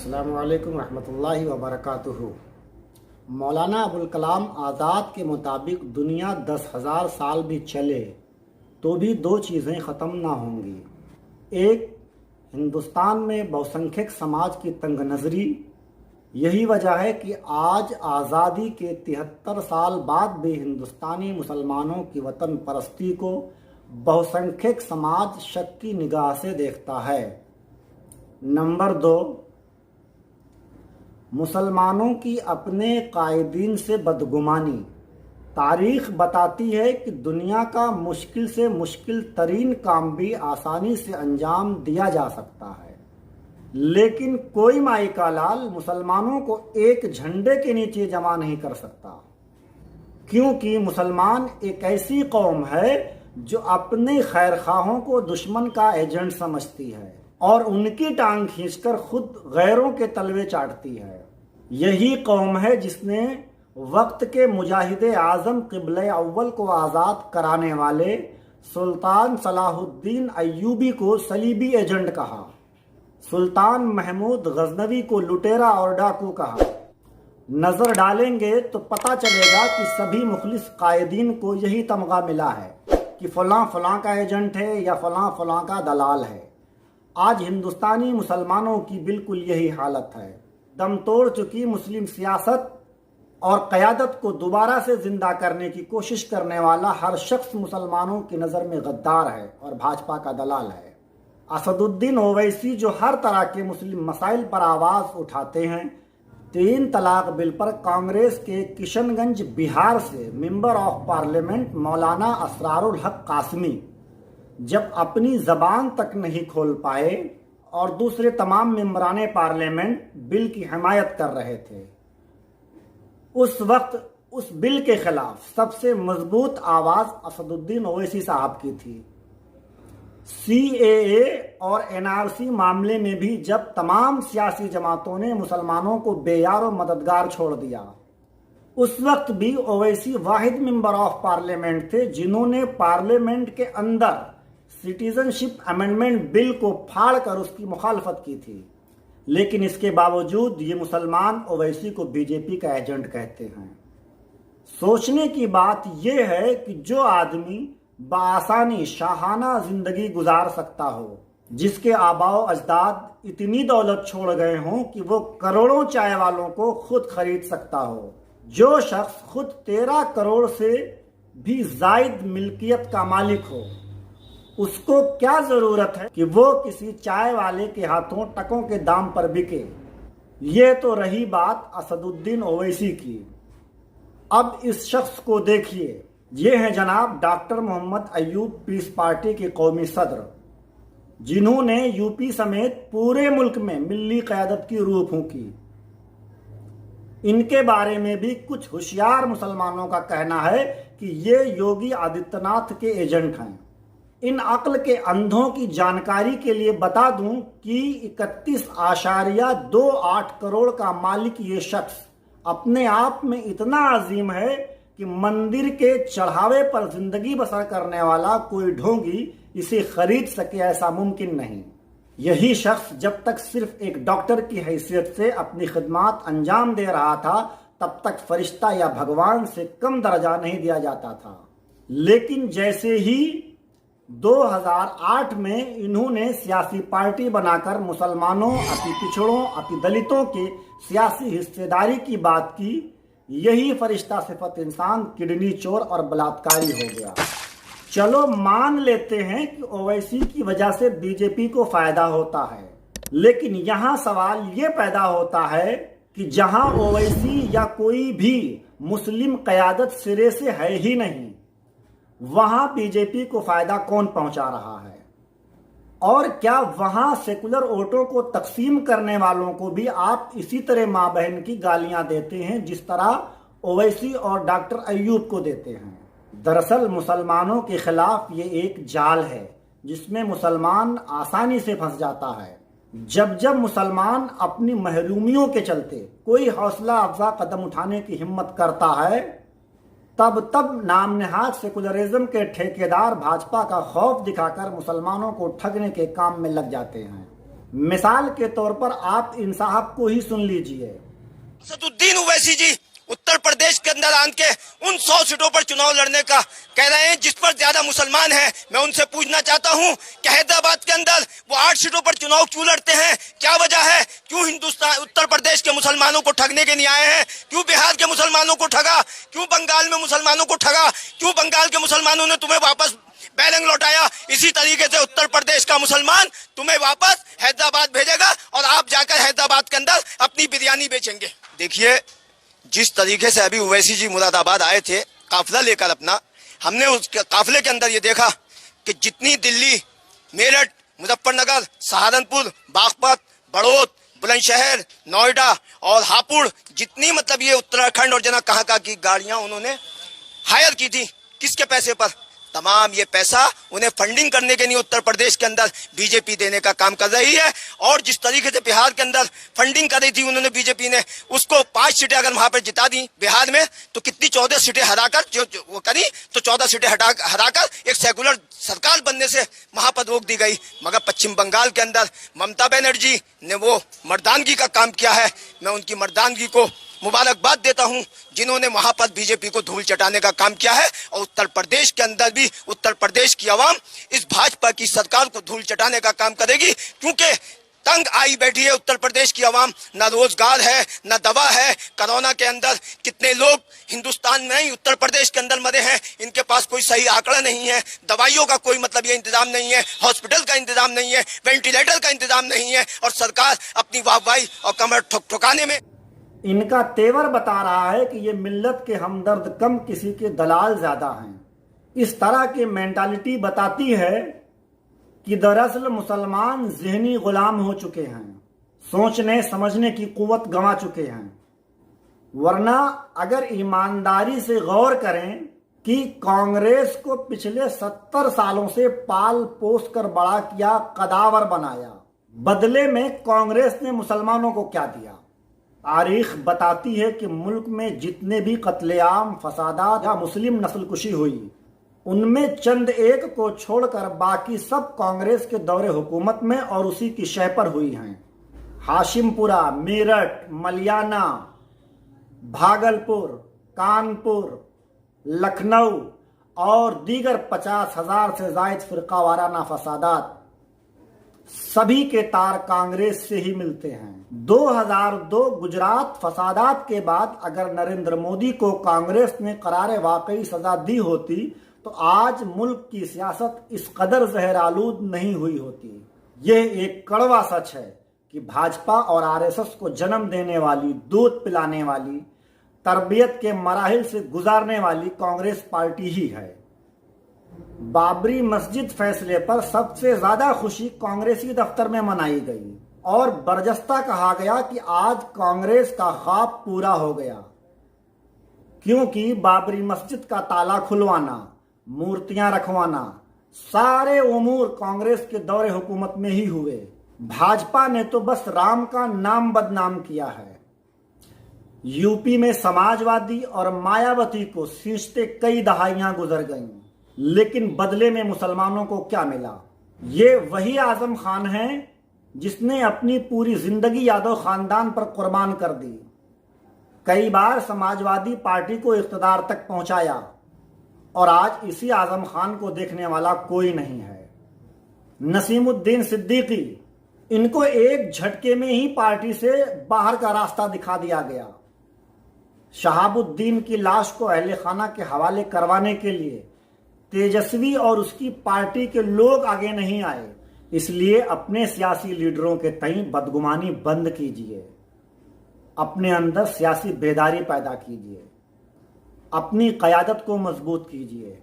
अस्सलामु अलैकुम रहमतुल्लाहि व बरकातुहू। मौलाना अबुल कलाम आज़ाद के मुताबिक दुनिया 10,000 साल भी चले तो भी दो चीज़ें ख़त्म ना होंगी। एक, हिंदुस्तान में बहुसंख्यक समाज की तंग नज़री। यही वजह है कि आज आज़ादी के 73 साल बाद भी हिंदुस्तानी मुसलमानों की वतन परस्ती को बहुसंख्यक समाज शक की निगाह से देखता है। नंबर 2, मुसलमानों की अपने कायदीन से बदगुमानी। तारीख बताती है कि दुनिया का मुश्किल से मुश्किल तरीन काम भी आसानी से अंजाम दिया जा सकता है, लेकिन कोई माई का लाल मुसलमानों को एक झंडे के नीचे जमा नहीं कर सकता, क्योंकि मुसलमान एक ऐसी कौम है जो अपने खैरखाहों को दुश्मन का एजेंट समझती है और उनकी टांग खींचकर खुद गैरों के तलवे चाटती है। यही कौम है जिसने वक्त के मुजाहिदे आज़म क़िबले अव्वल को आज़ाद कराने वाले सुल्तान सलाहुद्दीन अय्यूबी को सलीबी एजेंट कहा, सुल्तान महमूद गजनवी को लुटेरा और डाकू कहा। नज़र डालेंगे तो पता चलेगा कि सभी मुखलिस कायदीन को यही तमगा मिला है कि फ़लाँ फ़लाँ का एजेंट है या फ़लाँ फ़लाँ का दलाल है। आज हिंदुस्तानी मुसलमानों की बिल्कुल यही हालत है। दम तोड़ चुकी मुस्लिम सियासत और क़यादत को दोबारा से ज़िंदा करने की कोशिश करने वाला हर शख्स मुसलमानों की नज़र में गद्दार है और भाजपा का दलाल है। असदुद्दीन ओवैसी जो हर तरह के मुस्लिम मसाइल पर आवाज़ उठाते हैं, 3 तलाक बिल पर कांग्रेस के किशनगंज बिहार से मेंबर ऑफ पार्लियामेंट मौलाना असरारुल हक कासमी जब अपनी ज़बान तक नहीं खोल पाए और दूसरे तमाम मेंबराने पार्लियामेंट बिल की हिमायत कर रहे थे, उस वक्त उस बिल के खिलाफ सबसे मजबूत आवाज़ असदुद्दीन ओवैसी साहब की थी। CAA और NRC मामले में भी जब तमाम सियासी जमातों ने मुसलमानों को बेयार और मददगार छोड़ दिया, उस वक्त भी ओवैसी वाहिद मेंबर ऑफ पार्लियामेंट थे जिन्होंने पार्लियामेंट के अंदर सिटीजनशिप अमेंडमेंट बिल को फाड़ कर उसकी मुखालफत की थी। लेकिन इसके बावजूद ये मुसलमान ओवैसी को बीजेपी का एजेंट कहते हैं। सोचने की बात यह है कि जो आदमी बआसानी शाहाना जिंदगी गुजार सकता हो, जिसके आबाओ अजदाद इतनी दौलत छोड़ गए हों कि वो करोड़ों चाय वालों को खुद खरीद सकता हो, जो शख्स खुद 13 करोड़ से भी जायद मिल्कियत का मालिक हो, उसको क्या जरूरत है कि वो किसी चाय वाले के हाथों टकों के दाम पर बिके। ये तो रही बात असदुद्दीन ओवैसी की। अब इस शख्स को देखिए, ये हैं जनाब डॉक्टर मोहम्मद अय्यूब पीस पार्टी के कौमी सदर, जिन्होंने यूपी समेत पूरे मुल्क में मिल्ली क़यादत की रूह फूंकी। इनके बारे में भी कुछ होशियार मुसलमानों का कहना है कि ये योगी आदित्यनाथ के एजेंट हैं। इन अक्ल के अंधों की जानकारी के लिए बता दूं कि 31.28 करोड़ का मालिक ये शख्स अपने आप में इतना अजीम है कि मंदिर के चढ़ावे पर जिंदगी बसर करने वाला कोई ढोंगी इसे खरीद सके, ऐसा मुमकिन नहीं। यही शख्स जब तक सिर्फ एक डॉक्टर की हैसियत से अपनी खिदमात अंजाम दे रहा था, तब तक फरिश्ता या भगवान से कम दर्जा नहीं दिया जाता था। लेकिन जैसे ही 2008 में इन्होंने सियासी पार्टी बनाकर मुसलमानों, अति पिछड़ों, अति दलितों के सियासी हिस्सेदारी की बात की, यही फरिश्ता सिफत इंसान किडनी चोर और बलात्कारी हो गया। चलो मान लेते हैं कि ओवैसी की वजह से बीजेपी को फायदा होता है, लेकिन यहाँ सवाल ये पैदा होता है कि जहाँ ओवैसी या कोई भी मुस्लिम क़यादत सिरे से है ही नहीं, वहां बीजेपी को फायदा कौन पहुंचा रहा है? और क्या वहां सेकुलर वोटों को तकसीम करने वालों को भी आप इसी तरह माँ बहन की गालियां देते हैं जिस तरह ओवैसी और डॉक्टर अय्यूब को देते हैं? दरअसल मुसलमानों के खिलाफ ये एक जाल है जिसमें मुसलमान आसानी से फंस जाता है। जब जब मुसलमान अपनी महरूमियों के चलते कोई हौसला अफजा कदम उठाने की हिम्मत करता है, तब तब नाम नेहाद सेकुलरिज्म के ठेकेदार भाजपा का खौफ दिखाकर मुसलमानों को ठगने के काम में लग जाते हैं। मिसाल के तौर पर आप इन साहब को ही सुन लीजिए। असदुद्दीन ओवैसी जी उत्तर प्रदेश के अंदर आन के उन 100 सीटों पर चुनाव लड़ने का कह रहे हैं जिस पर ज्यादा मुसलमान हैं। मैं उनसे पूछना चाहता हूं कि हैदराबाद के अंदर वो 8 सीटों पर चुनाव क्यों लड़ते हैं, क्या वजह है? क्यों हिंदुस्तान उत्तर प्रदेश के मुसलमानों को ठगने के लिए आए हैं? क्यों बिहार के मुसलमानों को ठगा? क्यों बंगाल में मुसलमानों को ठगा? क्यों बंगाल के मुसलमानों ने तुम्हें वापस बैरंग लौटाया? इसी तरीके से उत्तर प्रदेश का मुसलमान तुम्हें वापस हैदराबाद भेजेगा और आप जाकर हैदराबाद के अंदर अपनी बिरयानी बेचेंगे। देखिए, जिस तरीके से अभी ओवैसी जी मुरादाबाद आए थे काफिला लेकर अपना, हमने उस काफिले के अंदर ये देखा कि जितनी दिल्ली, मेरठ, मुजफ्फरनगर, सहारनपुर, बागपत, बड़ौद, बुलंदशहर, नोएडा और हापुड़, जितनी मतलब ये उत्तराखंड और जना कहाँ की गाड़ियां उन्होंने हायर की थी, किसके पैसे पर? तमाम ये पैसा उन्हें फंडिंग करने के लिए उत्तर प्रदेश के अंदर बीजेपी देने का काम कर रही है। और जिस तरीके से बिहार के अंदर फंडिंग कर रही थी उन्होंने, बीजेपी ने उसको 5 सीटें अगर वहां पर जिता दी बिहार में, तो कितनी 14 सीटें हराकर जो वो करी, तो 14 सीटें हराकर एक सेकुलर सरकार बनने से वहां पर रोक दी गई। मगर पश्चिम बंगाल के अंदर ममता बनर्जी ने वो मर्दानगी का काम किया है। मैं उनकी मर्दानगी को मुबारकबाद देता हूं जिन्होंने वहां पर बीजेपी को धूल चटाने का काम किया है। और उत्तर प्रदेश के अंदर भी उत्तर प्रदेश की आवाम इस भाजपा की सरकार को धूल चटाने का काम करेगी, क्योंकि तंग आई बैठी है उत्तर प्रदेश की आवाम। न रोजगार है, न दवा है। कोरोना के अंदर कितने लोग हिंदुस्तान में ही उत्तर प्रदेश के अंदर मरे हैं, इनके पास कोई सही आंकड़ा नहीं है। दवाइयों का कोई मतलब ये इंतजाम नहीं है, हॉस्पिटल का इंतजाम नहीं है, वेंटिलेटर का इंतजाम नहीं है, और सरकार अपनी वाहवाही और कमर ठुकाने में। इनका तेवर बता रहा है कि ये मिल्लत के हमदर्द कम, किसी के दलाल ज्यादा हैं। इस तरह की मेंटालिटी बताती है कि दरअसल मुसलमान ज़हनी गुलाम हो चुके हैं, सोचने समझने की कुव्वत गंवा चुके हैं। वरना अगर ईमानदारी से गौर करें कि कांग्रेस को पिछले 70 सालों से पाल पोस कर बड़ा किया, कदावर बनाया, बदले में कांग्रेस ने मुसलमानों को क्या दिया? तारीख बताती है कि मुल्क में जितने भी कत्लेआम, फसादात या मुस्लिम नस्लकुशी हुई, उनमें चंद एक को छोड़कर बाकी सब कांग्रेस के दौरे हुकूमत में और उसी की शह पर हुई हैं। हाशिमपुरा, मेरठ, मलियाना, भागलपुर, कानपुर, लखनऊ और दीगर 50,000 से जायद फिरका वाराना फसादात, सभी के तार कांग्रेस से ही मिलते हैं। 2002 गुजरात फसादात के बाद अगर नरेंद्र मोदी को कांग्रेस ने करारे वाकई सजा दी होती तो आज मुल्क की सियासत इस कदर जहरालूद नहीं हुई होती। यह एक कड़वा सच है कि भाजपा और आरएसएस को जन्म देने वाली, दूध पिलाने वाली, तरबियत के मराहिल से गुजारने वाली कांग्रेस पार्टी ही है। बाबरी मस्जिद फैसले पर सबसे ज्यादा खुशी कांग्रेसी दफ्तर में मनाई गई और बरजस्ता कहा गया कि आज कांग्रेस का ख्वाब पूरा हो गया, क्योंकि बाबरी मस्जिद का ताला खुलवाना, मूर्तियां रखवाना, सारे उमूर कांग्रेस के दौरे हुकूमत में ही हुए। भाजपा ने तो बस राम का नाम बदनाम किया है। यूपी में समाजवादी और मायावती को सींचते कई दहाइयां गुजर गईं, लेकिन बदले में मुसलमानों को क्या मिला? ये वही आजम खान है जिसने अपनी पूरी जिंदगी यादव खानदान पर कुर्बान कर दी, कई बार समाजवादी पार्टी को इख्तिदार तक पहुंचाया, और आज इसी आजम खान को देखने वाला कोई नहीं है। नसीमुद्दीन सिद्दीकी, इनको एक झटके में ही पार्टी से बाहर का रास्ता दिखा दिया गया। शहाबुद्दीन की लाश को अहले खाना के हवाले करवाने के लिए तेजस्वी और उसकी पार्टी के लोग आगे नहीं आए, इसलिए अपने सियासी लीडरों के तई बदगुमानी बंद कीजिए, अपने अंदर सियासी बेदारी पैदा कीजिए, अपनी क़यादत को मजबूत कीजिए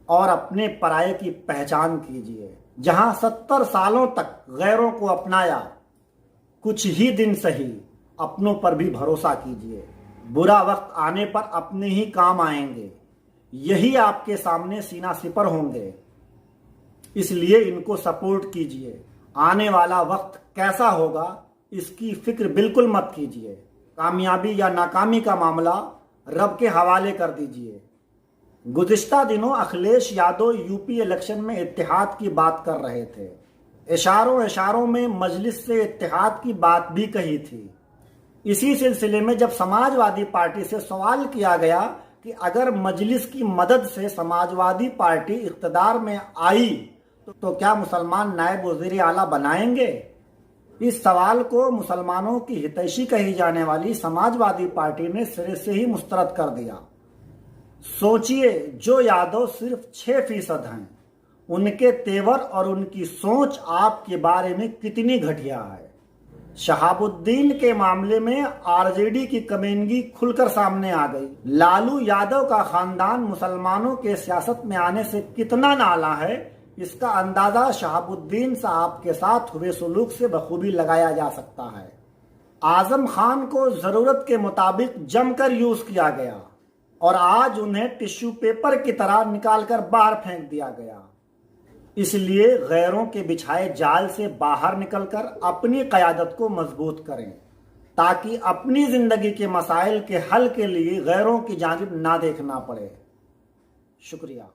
और अपने पराये की पहचान कीजिए। जहां 70 सालों तक गैरों को अपनाया, कुछ ही दिन सही अपनों पर भी भरोसा कीजिए। बुरा वक्त आने पर अपने ही काम आएंगे, यही आपके सामने सीना सिपर होंगे, इसलिए इनको सपोर्ट कीजिए। आने वाला वक्त कैसा होगा इसकी फिक्र बिल्कुल मत कीजिए। कामयाबी या नाकामी का मामला रब के हवाले कर दीजिए। गुज़िश्ता दिनों अखिलेश यादव यूपी इलेक्शन में इत्तेहाद की बात कर रहे थे। इशारों इशारों में मजलिस से इत्तेहाद की बात भी कही थी। इसी सिलसिले में जब समाजवादी पार्टी से सवाल किया गया कि अगर मजलिस की मदद से समाजवादी पार्टी इख्तिदार में आई तो क्या मुसलमान नायब वज़ीर आला बनाएंगे, इस सवाल को मुसलमानों की हितैषी कही जाने वाली समाजवादी पार्टी ने सिरे से ही मुस्तरद कर दिया। सोचिए, जो यादव सिर्फ 6% हैं, उनके तेवर और उनकी सोच आपके बारे में कितनी घटिया है। शहाबुद्दीन के मामले में आरजेडी की कमीनगी खुलकर सामने आ गई। लालू यादव का खानदान मुसलमानों के सियासत में आने से कितना नाला है, इसका अंदाजा शहाबुद्दीन साहब के साथ हुए सलूक से बखूबी लगाया जा सकता है। आजम खान को जरूरत के मुताबिक जमकर यूज किया गया और आज उन्हें टिश्यू पेपर की तरह निकालकर बाहर फेंक दिया गया। इसलिए गैरों के बिछाए जाल से बाहर निकलकर अपनी क़यादत को मजबूत करें, ताकि अपनी जिंदगी के मसाइल के हल के लिए गैरों की जानिब ना देखना पड़े। शुक्रिया।